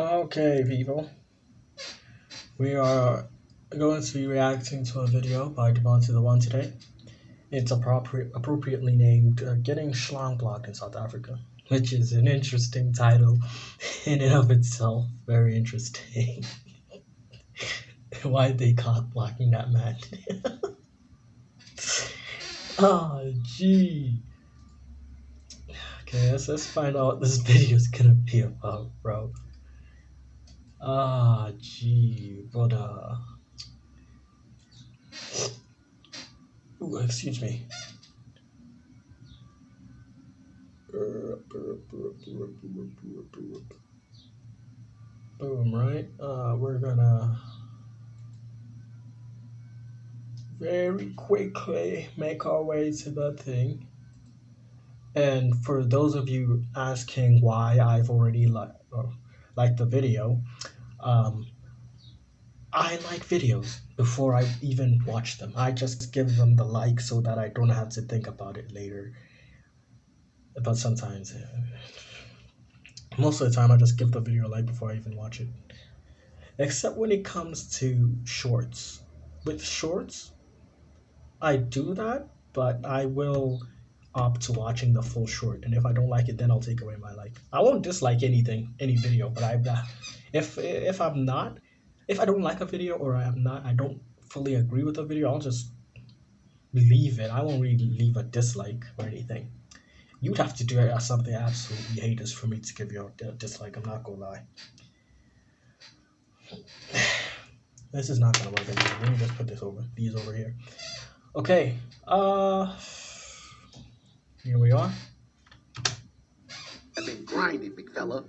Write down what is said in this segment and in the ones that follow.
Okay, people. We are going to be reacting to a video by Devonte the One today. It's appropriately named Getting Schlong Blocked in South Africa, which is an interesting title in and of itself. Very interesting. Why they cock blocking that man? Oh, gee. Okay, let's find out what this video is gonna be about, bro. Ah, gee. But, ooh, excuse me. Boom, right? We're gonna very quickly make our way to the thing. And for those of you asking why I've already liked the video, um, I like videos before I even watch them. I just give them the like so that I don't have to think about it later. But sometimes, most of the time, I just give the video a like before I even watch it. Except when it comes to shorts. With shorts, I do that, but I will opt to watching the full short. And if I don't like it, then I'll take away my like. I won't dislike any video, but if I'm not, if I don't like a video or I don't fully agree with the video, I'll just leave it. I won't really leave a dislike or anything. You'd have to do something absolutely heinous for me to give you a dislike. I'm not gonna lie. This is not gonna work anymore. Let me just put these over here. Okay. Here we are. I've been grinding, big fella.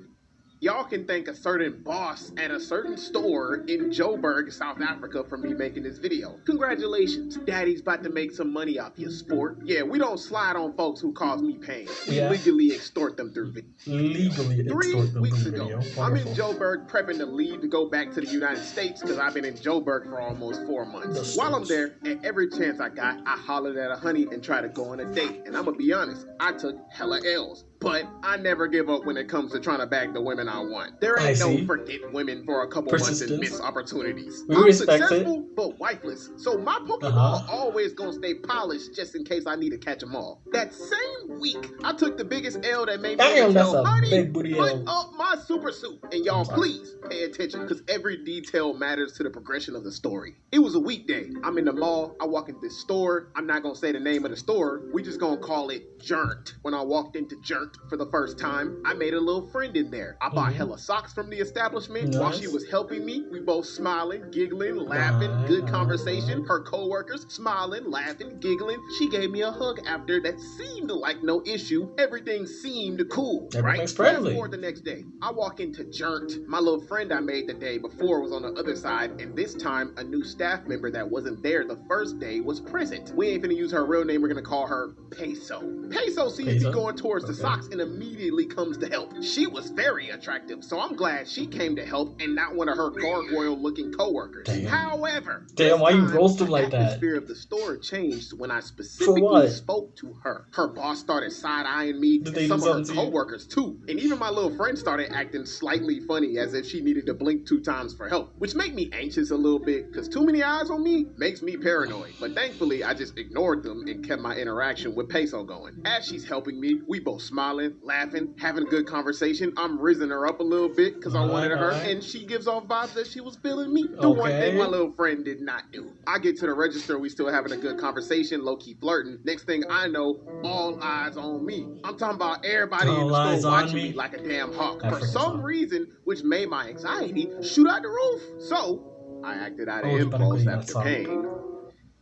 Y'all can thank a certain boss at a certain store in Joburg, South Africa for me making this video. Congratulations. Daddy's about to make some money off your sport. Yeah, we don't slide on folks who cause me pain. We legally extort them through video. Legally 3 weeks ago, video. I'm in Joburg prepping to leave to go back to the United States because I've been in Joburg for almost 4 months. While I'm there, at every chance I got, I hollered at a honey and tried to go on a date. And I'm gonna be honest, I took hella L's. But I never give up when it comes to trying to bag the women I want. There ain't no forget women for a couple months and miss opportunities. I'm successful, but wifeless. So my Pokeball always gonna stay polished just in case I need to catch them all. That same week, I took the biggest L that made me tell honey, put up my super suit. And y'all please pay attention because every detail matters to the progression of the story. It was a weekday. I'm in the mall. I walk into this store. I'm not gonna say the name of the store. We just gonna call it Jernt. When I walked into Jernt for the first time, I made a little friend in there. I bought hella socks from the establishment. While she was helping me, we both smiling, giggling, laughing, good conversation. Her co-workers smiling, laughing, giggling. She gave me a hug after that seemed like no issue. Everything seemed cool, right? Fast forward the next day. I walk into Jernt. My little friend I made the day before was on the other side, and this time a new staff member that wasn't there the first day was present. We ain't finna use her real name. We're gonna call her Peso. Peso sees me going towards the socks and immediately comes to help. She was very attractive, so I'm glad she came to help and not one of her gargoyle-looking coworkers. However, why you roast him like that? The atmosphere of the store changed when I specifically spoke to her. Her boss started side-eyeing me, and some of her coworkers too, and even my little friend started acting slightly funny as if she needed to blink 2 times for help, which made me anxious a little bit because too many eyes on me makes me paranoid. But thankfully, I just ignored them and kept my interaction with Peso going. As she's helping me, we both smiling, laughing, having a good conversation. I'm rizzing her up a little bit because I wanted her, and she gives off vibes that she was feeling me. The one thing my little friend did not do. I get to the register, we still having a good conversation, low-key flirting. Next thing I know, all eyes on me. I'm talking about everybody in the store watching me like a damn hawk. For some reason, which made my anxiety shoot out the roof. So, I acted out of impulse after paying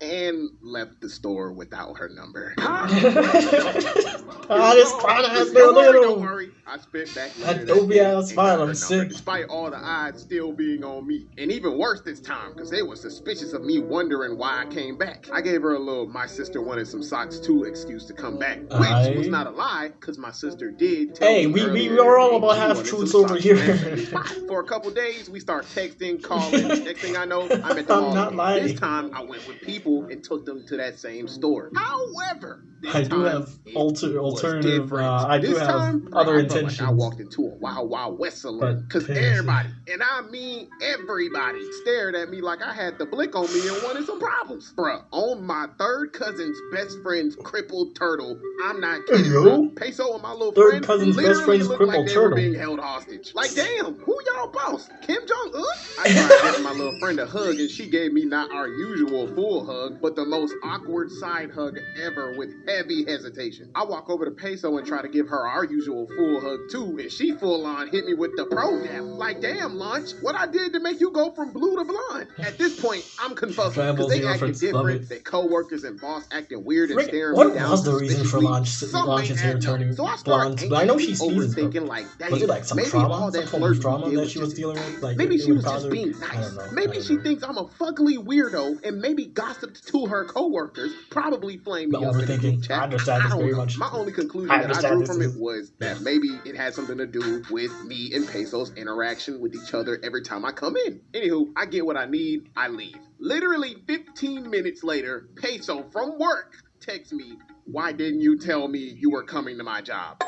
and left the store without her number. Don't worry. I spent back later despite all the odds still being on me. And even worse this time, because they were suspicious of me wondering why I came back. I gave her a little "my sister wanted some socks too" excuse to come back, which was not a lie, because my sister did tell me we are all about half-truths over here. For a couple days, we start texting, calling. Next thing I know, I'm at the mall. This time, I went with people and took them to that same store. However, I do have alternative. I do have other intentions. felt like I intentions. walked into a Wild Wild West saloon. But Because everybody, and I mean everybody, stared at me like I had the blick on me and wanted some problems. Bruh, on my third cousin's best friend's crippled turtle, I'm not kidding, bro. Peso and my little Third friend cousin's best literally friend's looked like crippled they were turtle. being held hostage. Like, damn, who y'all boss? Kim Jong-un? I tried giving my little friend a hug, and she gave me not our usual full hug, but the most awkward side hug ever with heavy hesitation. I walk over to Peso and try to give her our usual full hug too, and she full on hit me with the pro dap. Like, damn, Lunch, what I did to make you go from blue to blonde? At this point, I'm confused because they acting different, their co-workers and boss acting weird and staring me down. What was the reason for Launch's hair turning blonde? But I know she sneezes. Like, Was it like some trauma? Some form of trauma that she was dealing with? Like, maybe she was just being nice. Maybe she thinks I'm a fugly weirdo and maybe gossiped to her co-workers, probably flamed me up in the group chat. I understand this very much. My only conclusion that I drew from it was that maybe it had something to do with me and Peso's interaction with each other every time I come in. Anywho, I get what I need, I leave. Literally 15 minutes later, Peso from work texts me, "Why didn't you tell me you were coming to my job?"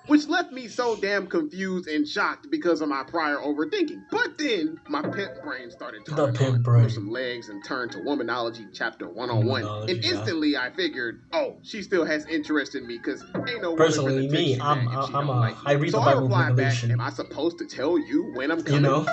Which left me so damn confused and shocked because of my prior overthinking. But then, my pimp brain started turning on some legs and turned to Womanology Chapter 101. And instantly I figured, oh, she still has interest in me because ain't no personally me, I read the Bible regulation. Am I supposed to tell you when I'm coming? You know?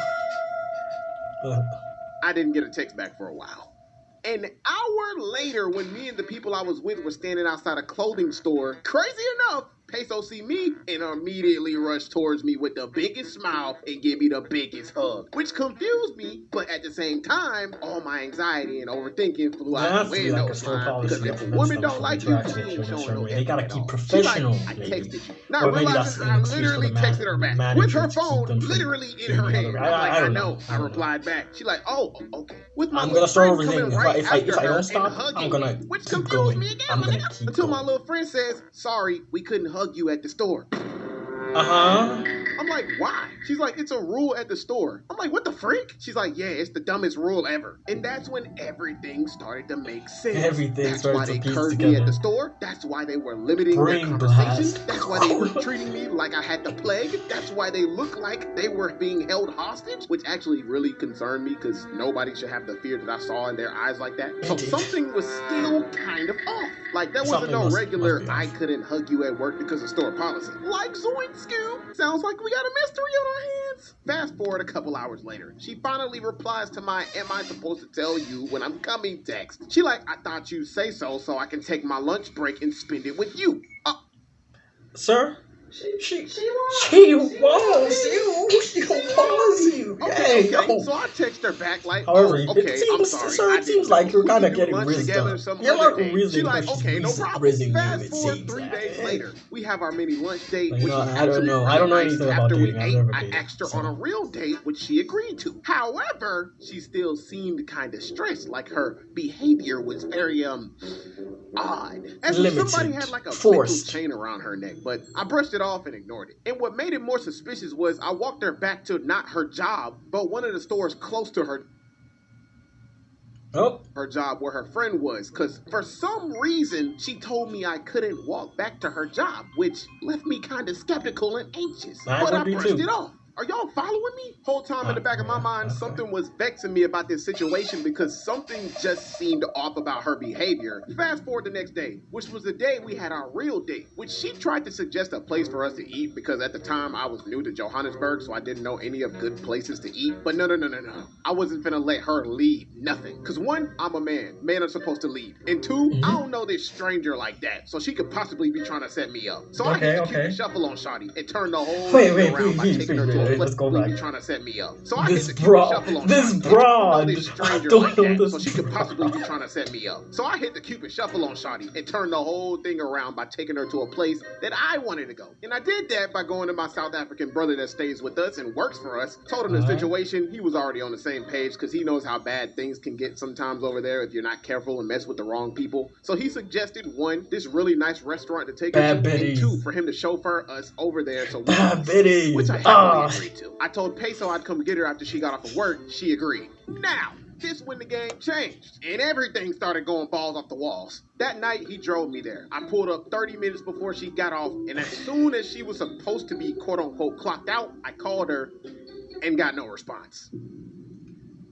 I didn't get a text back for a while. An hour later, when me and the people I was with were standing outside a clothing store, crazy enough, Peso see me and immediately rushed towards me with the biggest smile and give me the biggest hug, which confused me, but at the same time, all my anxiety and overthinking flew out the window. Like because if a woman don't like you, she ain't showing no they gotta keep professional. Like, I texted you. Not realizing I literally texted her back with her phone literally in her hand. I know. I replied back. She like, oh, okay. With my little friend coming right after her and hugging me, which confused me again, until my little friend says, sorry, we couldn't hug you at the store. I'm like, why? She's like, it's a rule at the store. I'm like, what the freak? She's like, yeah, it's the dumbest rule ever. And that's when everything started to make sense. That's why they curbed me at the store. That's why they were limiting their conversation. That's why they were treating me like I had the plague. That's why they looked like they were being held hostage, which actually really concerned me because nobody should have the fear that I saw in their eyes like that. So something was still kind of off. Like, there wasn't no regular, I couldn't hug you at work because of store policy. Like, Zoink Scoob, sounds like we got a mystery on our hands. Fast forward a couple hours later. She finally replies to my, am I supposed to tell you when I'm coming text. She like, I thought you'd say so I can take my lunch break and spend it with you. Sir? She was you. Okay. So I text her back like, however, I'm sorry. Sir, it seems like you're kind of getting rizzed up. You're not really. She like, okay, no problem. Fast forward 3 days later, we have our mini lunch date, which is I don't know anything about dating. I asked her on a real date, which she agreed to. However, she still seemed kind of stressed, like her behavior was very odd. As if somebody had like a forced chain around her neck, but I brushed it off and ignored it. And what made it more suspicious was I walked her back to not her job, but one of the stores close to her. Her job where her friend was, because for some reason she told me I couldn't walk back to her job, which left me kind of skeptical and anxious. But I brushed it off. Are y'all following me? Whole time in the back of my mind, something was vexing me about this situation because something just seemed off about her behavior. Fast forward the next day, which was the day we had our real date, which she tried to suggest a place for us to eat because at the time I was new to Johannesburg, so I didn't know any of good places to eat. But no. I wasn't finna let her lead nothing. Because one, I'm a man. Men are supposed to lead. And two, I don't know this stranger like that, so she could possibly be trying to set me up. So I hit the Cupid shuffle on Shawty and turned the whole thing around by taking her to let's go back. Trying to set me up. So I hit the Cupid shuffle on Shawty. This stranger like that, so she could possibly be trying to set me up. So I hit the Cupid shuffle on Shawty and turned the whole thing around by taking her to a place that I wanted to go. And I did that by going to my South African brother that stays with us and works for us. Told him the situation. He was already on the same page because he knows how bad things can get sometimes over there if you're not careful and mess with the wrong people. So he suggested one, this really nice restaurant to take her to, and two, for him to chauffeur us over there so we which I happily agreed to. I told Peso I'd come get her after she got off of work. She agreed. Now, This when the game changed, and everything started going balls off the walls. That night, he drove me there. I pulled up 30 minutes before she got off, and as soon as she was supposed to be quote-unquote clocked out, I called her and got no response.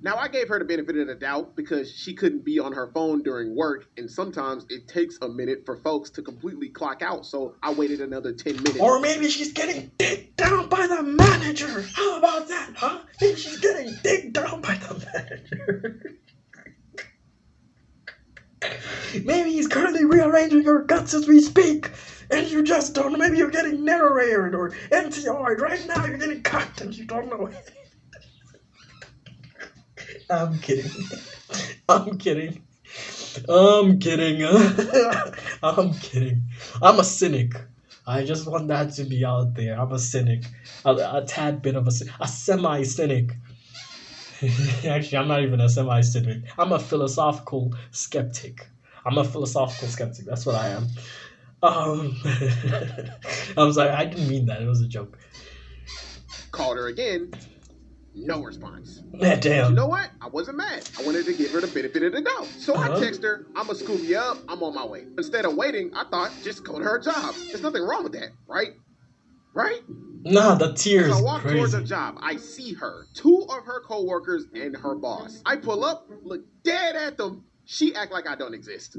Now, I gave her the benefit of the doubt because she couldn't be on her phone during work, and sometimes it takes a minute for folks to completely clock out, so I waited another 10 minutes. Or maybe she's getting digged down by the manager. How about that, huh? Maybe she's getting digged down by the manager. Maybe he's currently rearranging your guts as we speak, and you just don't know. Maybe you're getting narrow-eared or NTR'd. Right now, you're getting cut, and you don't know it. I'm kidding. I'm kidding. I'm kidding. I'm kidding. I'm a cynic. I just want that to be out there. I'm a cynic. A tad bit of a semi-cynic. Actually, I'm not even a semi-cynic. I'm a philosophical skeptic. That's what I am. I'm sorry. I didn't mean that. It was a joke. Called her again. No response. Man, damn. You know what? I wasn't mad. I wanted to give her the benefit of the doubt. So I text her, I'm going to scoop you up. I'm on my way. Instead of waiting, I thought, just go to her job. There's nothing wrong with that, right? Right? Nah, the tears. As I walk towards her job, I see her, 2 of her coworkers, and her boss. I pull up, look dead at them. She act like I don't exist.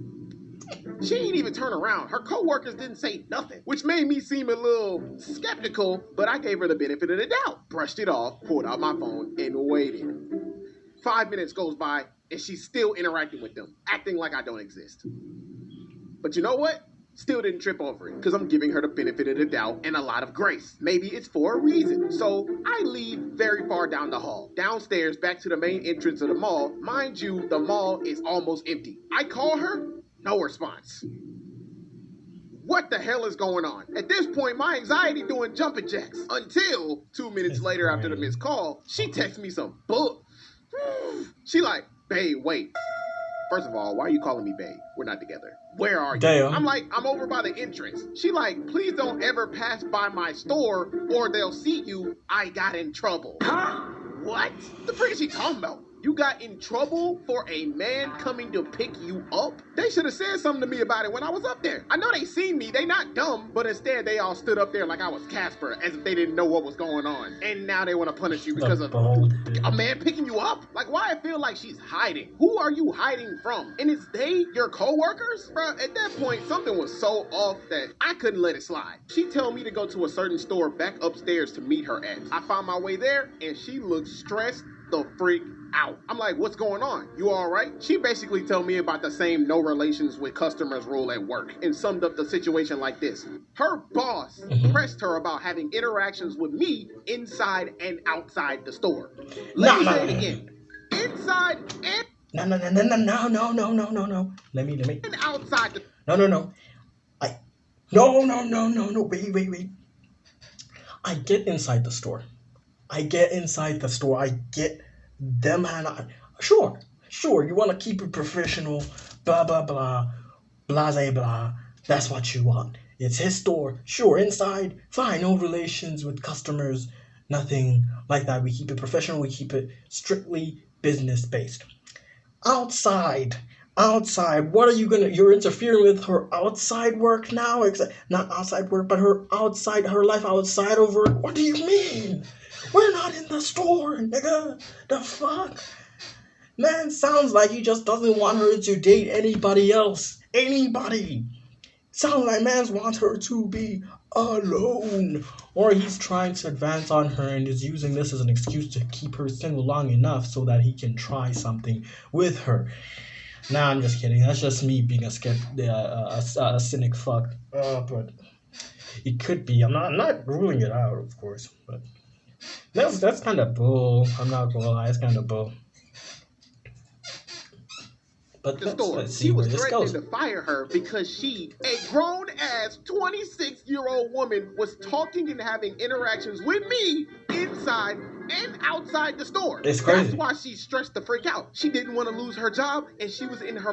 She ain't even turn around. Her coworkers didn't say nothing, which made me seem a little skeptical, but I gave her the benefit of the doubt. Brushed it off, pulled out my phone, and waited. 5 minutes goes by, and she's still interacting with them, acting like I don't exist. But you know what? Still didn't trip over it, because I'm giving her the benefit of the doubt and a lot of grace. Maybe it's for a reason. So I leave very far down the hall. Downstairs, back to the main entrance of the mall. Mind you, the mall is almost empty. I call her, no response. What the hell is going on? At this point, my anxiety doing jumping jacks. Until 2 minutes later after the missed call, she texts me some bull. She like, babe, wait. First of all, why are you calling me babe? We're not together. Where are you? Damn. I'm like, I'm over by the entrance. She like, please don't ever pass by my store or they'll see you. I got in trouble. Huh? What? The frick is she talking about? You got in trouble for a man coming to pick you up? They should have said something to me about it when I was up there. I know they seen me. They not dumb, but instead they all stood up there like I was Casper, as if they didn't know what was going on. And now they want to punish you because of a man picking you up? Like, why I feel like she's hiding? Who are you hiding from? And is they your co-workers? Bruh, at that point, something was so off that I couldn't let it slide. She told me to go to a certain store back upstairs to meet her at. I found my way there, and she looked stressed the freak out. I'm like, what's going on? You all right? She basically told me about the same no relations with customers rule at work and summed up the situation like this. Her boss pressed her about having interactions with me inside and outside the store. Let me say it again. Inside and... No. Let me. And outside the... No. No. Wait. I get inside the store. I get them and sure. You want to keep it professional, blah, blah, blah, blase, blah. That's what you want. It's his store. Sure, inside, fine, no relations with customers, nothing like that. We keep it professional. We keep it strictly business-based. Outside, what are you you're interfering with her outside work now? Not outside work, but her life outside of work. What do you mean? We're not in the store, nigga. The fuck? Man sounds like he just doesn't want her to date anybody else. Sounds like man wants her to be alone. Or he's trying to advance on her and is using this as an excuse to keep her single long enough so that he can try something with her. Nah, I'm just kidding. That's just me being a cynic fuck. But it could be. I'm not ruling it out, of course. But that's kind of bull. I'm not gonna lie. It's kind of bull. But let's see where this goes. She was threatening to fire her because she, a grown-ass 26-year-old woman, was talking and having interactions with me inside and outside the store. It's crazy. That's why she stressed the freak out. She didn't want to lose her job, and she was in her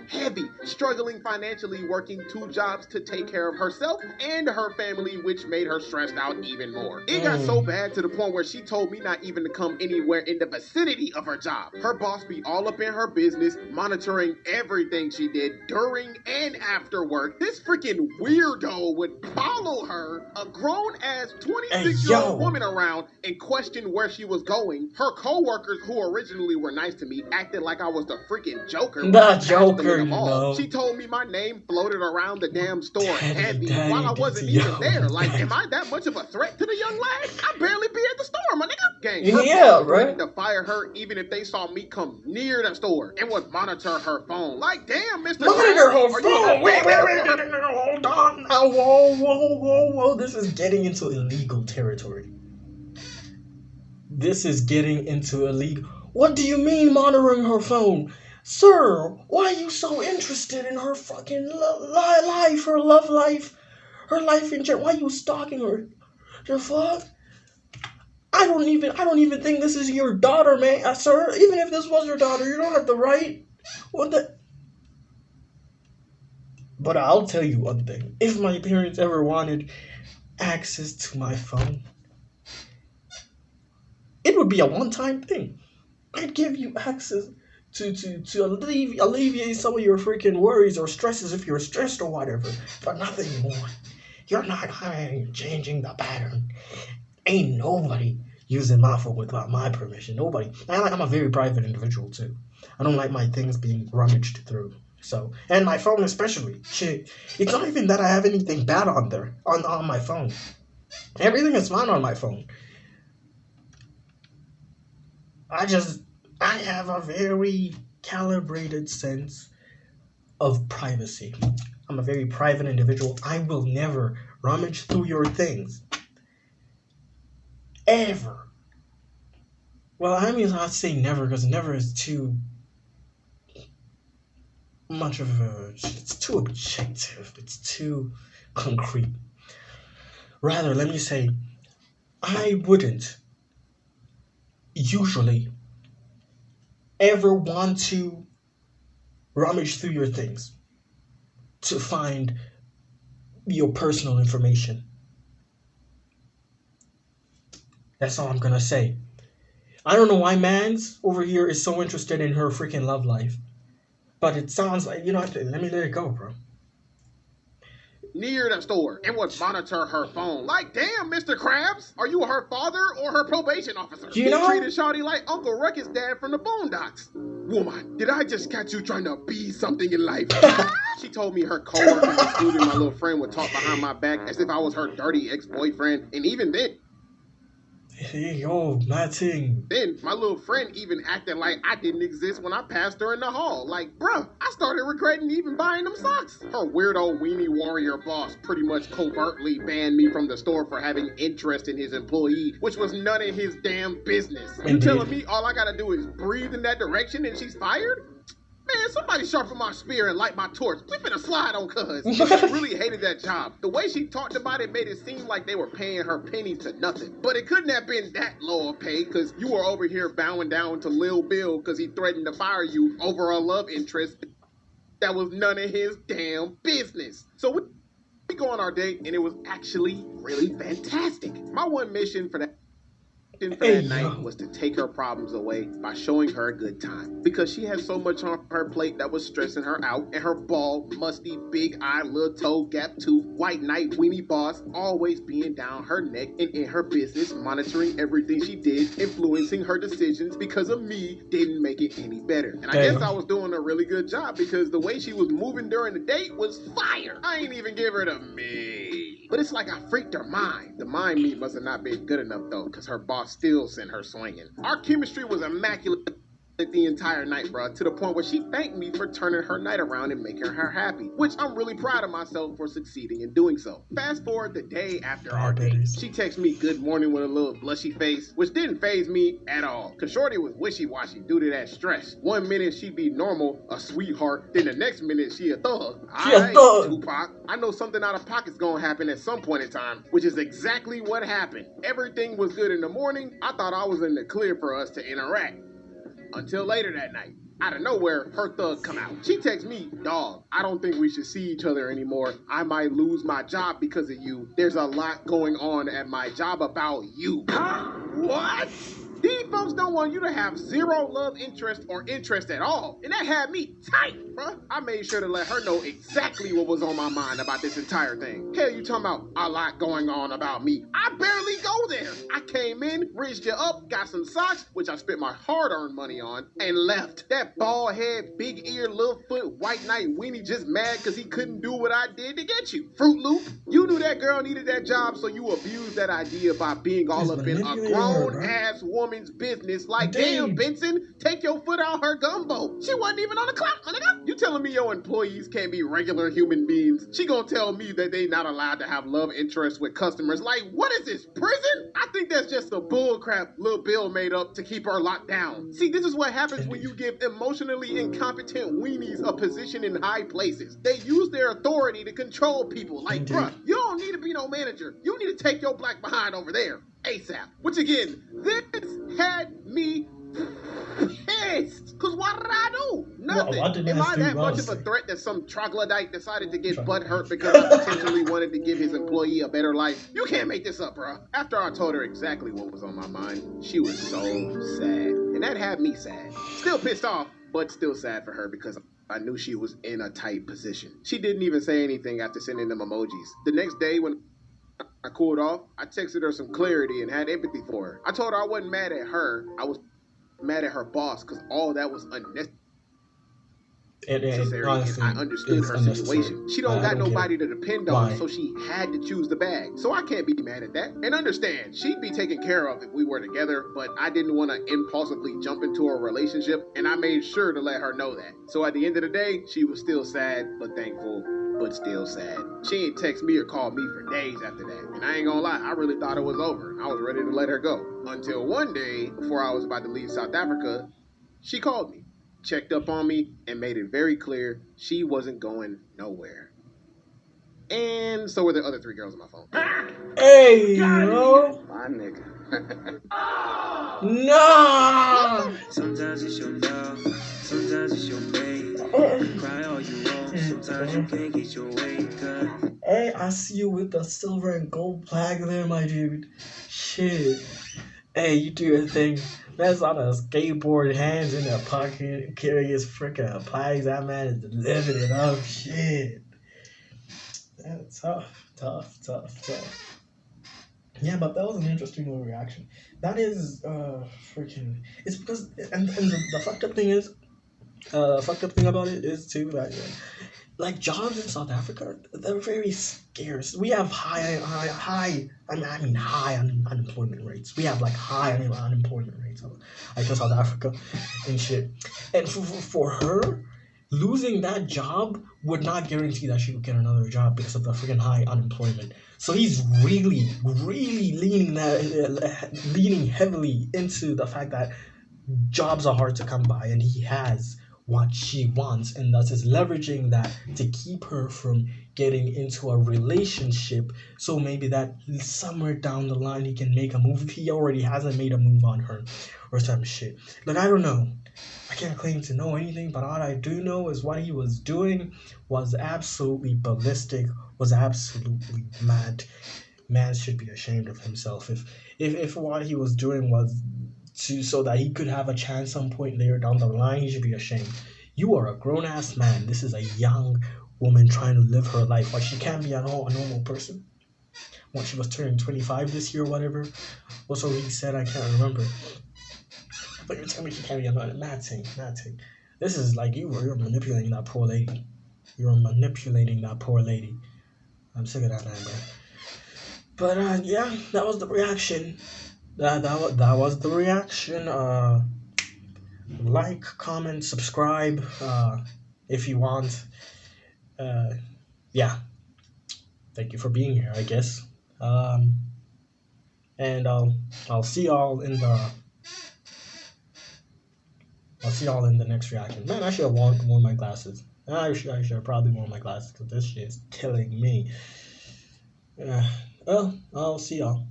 heavy, struggling financially, working 2 jobs to take care of herself and her family, which made her stressed out even more. It got so bad to the point where she told me not even to come anywhere in the vicinity of her job. Her boss be all up in her business, monitoring everything she did during and after work. This freaking weirdo would follow her, a grown-ass 26-year-old woman, around and question where she was going. Her co-workers, who originally were nice to me, acted like I was the freaking Joker. The Joker, you know. She told me my name floated around the damn store heavy while I wasn't even there. Like, am I that much of a threat to the young lad? I barely be at the store, my nigga. Gang, yeah, right. To fire her even if they saw me come near the store and would monitor her phone. Like, damn, Mr. Monitor her phone. Wait, hold on. Now, whoa. This is getting into illegal territory. This is getting into illegal. What do you mean monitoring her phone? Sir, why are you so interested in her fucking life, her love life, her life in general? Why are you stalking her? The fuck? I don't even think this is your daughter, man. Sir, even if this was your daughter, you don't have the right. What the? But I'll tell you one thing. If my parents ever wanted access to my phone, it would be a one-time thing. I'd give you access to alleviate some of your freaking worries or stresses if you're stressed or whatever, but nothing more. You're not changing the pattern. Ain't nobody using my phone without my permission. Nobody. I'm a very private individual too. I don't like my things being rummaged through. So, and my phone especially. Shit, it's not even that I have anything bad on there on my phone. Everything is fine on my phone. I have a very calibrated sense of privacy. I'm a very private individual. I will never rummage through your things. Ever. Well, I mean, I'd say never, because never is too much of a... It's too objective. It's too concrete. Rather, let me say, I wouldn't usually ever want to rummage through your things to find your personal information. That's all I'm gonna say. I don't know why Mans over here is so interested in her freaking love life, but it sounds like, you know, let me let it go, bro. Near the store and would monitor her phone. Like, damn, Mr. Krabs, are you her father or her probation officer? You know? He treated Shawty like Uncle Ruckus' dad from the Boondocks. Woman, did I just catch you trying to be something in life? She told me her coworkers, including my little friend, would talk behind my back as if I was her dirty ex-boyfriend, and even then, Yo, nothing. then my little friend even acted like I didn't exist when I passed her in the hall. Like, bruh, I started regretting even buying them socks. Her weirdo weenie warrior boss pretty much covertly banned me from the store for having interest in his employee, which was none of his damn business. You telling me all I gotta do is breathe in that direction and she's fired? Man, somebody sharpen my spear and light my torch. We finna slide on cuz. She really hated that job. The way she talked about it made it seem like they were paying her pennies to nothing. But it couldn't have been that low of pay, because you were over here bowing down to Lil Bill because he threatened to fire you over a love interest that was none of his damn business. So we go on our date, and it was actually really fantastic. My one mission for that night was to take her problems away by showing her a good time, because she had so much on her plate that was stressing her out, and her bald, musty, big-eyed, little toe, gap-tooth, white knight, weenie boss always being down her neck and in her business, monitoring everything she did, influencing her decisions because of me didn't make it any better. And I guess I was doing a really good job, because the way she was moving during the date was fire. I ain't even give her the me. But it's like I freaked her mind. The mind meat must have not been good enough, though, because her boss still sent her swinging. Our chemistry was immaculate the entire night, bro, to the point where she thanked me for turning her night around and making her happy, which I'm really proud of myself for succeeding in doing so. Fast forward the day after our date. She texts me good morning with a little blushy face, which didn't faze me at all, because Shorty was wishy-washy due to that stress. One minute she'd be normal, a sweetheart, then the next minute she a thug. Tupac. I know something out of pocket's gonna happen at some point in time, which is exactly what happened. Everything was good in the morning. I thought I was in the clear for us to interact. Until later that night. Out of nowhere, her thug come out. She texts me, dog, I don't think we should see each other anymore. I might lose my job because of you. There's a lot going on at my job about you. Huh? What? These folks don't want you to have zero love interest or interest at all. And that had me tight, bruh. I made sure to let her know exactly what was on my mind about this entire thing. Hell, you talking about a lot going on about me. I barely go there. I came in, rinsed you up, got some socks, which I spent my hard-earned money on, and left. That bald head, big ear, little foot, white knight weenie just mad because he couldn't do what I did to get you. Fruit Loop, you knew that girl needed that job, so you abused that idea by being all up in a grown-ass woman's business. Like, damn, Benson, take your foot out her gumbo. She wasn't even on the clock, my nigga. You telling me your employees can't be regular human beings? She gonna tell me that they not allowed to have love interest with customers. Like, what is this, prison? I think that's just a bullcrap Lil Bill made up to keep her locked down. See, this is what happens when you give emotionally incompetent weenies a position in high places. They use their authority to control people. Like, bruh, you don't need to be no manager. You need to take your black behind over there ASAP. Which again, this had me pissed. Cause what did I do? Nothing. Am I that much of a threat that some troglodyte decided to get butthurt because I potentially wanted to give his employee a better life? You can't make this up, bro. After I told her exactly what was on my mind, she was so sad. And that had me sad. Still pissed off, but still sad for her because I knew she was in a tight position. She didn't even say anything after sending them emojis. The next day when I cooled off, I texted her some clarity and had empathy for her. I told her I wasn't mad at her. I was mad at her boss because all that was unnecessary. Honestly, I understood her situation. She don't got nobody to depend on, so she had to choose the bag. So I can't be mad at that. And understand, she'd be taken care of if we were together, but I didn't want to impulsively jump into a relationship, and I made sure to let her know that. So at the end of the day, she was still sad, but thankful, but still sad. She ain't text me or call me for days after that. And I ain't gonna lie, I really thought it was over. I was ready to let her go. Until one day, before I was about to leave South Africa, she called me, checked up on me, and made it very clear she wasn't going nowhere. And so were the other 3 girls on my phone. Hey, yo. My nigga. No! Sometimes it's your love, sometimes it's your babe. Cry all you want, sometimes you can't get your way cut. Hey, I see you with the silver and gold flag there, my dude. Shit. Hey, you do your thing. Man's on a skateboard, hands in their pocket, carrying his freaking flags. That man is living it up. Shit. That's tough. Yeah, but that was an interesting little reaction. That is freaking. It's because and the fucked up thing is, fucked up thing about it is too that like jobs in South Africa, they're very scarce. We have high unemployment rates. We have like high unemployment rates like in South Africa and shit. And for her, losing that job would not guarantee that she would get another job because of the freaking high unemployment. So he's really leaning heavily into the fact that jobs are hard to come by, and he has what she wants, and thus is leveraging that to keep her from getting into a relationship. So maybe that somewhere down the line he can make a move if he already hasn't made a move on her or some shit. Like, I don't know. I can't claim to know anything, but all I do know is what he was doing was absolutely ballistic, was absolutely mad. Man should be ashamed of himself if what he was doing was so that he could have a chance some point later down the line. He should be ashamed. You are a grown-ass man. This is a young woman trying to live her life. Like, she can't be a normal person. When she was turning 25 this year or whatever. What's what he said? I can't remember. But you're telling me she can't be a mad thing. This is like you're manipulating that poor lady. You're manipulating that poor lady. I'm sick of that man, bro. But yeah, that was the reaction. That was the reaction. Like, comment, subscribe, if you want. Yeah. Thank you for being here, I guess. And I'll see y'all in the next reaction. Man, I should have worn my glasses. I should have probably worn my glasses because this shit is killing me. Well, I'll see y'all.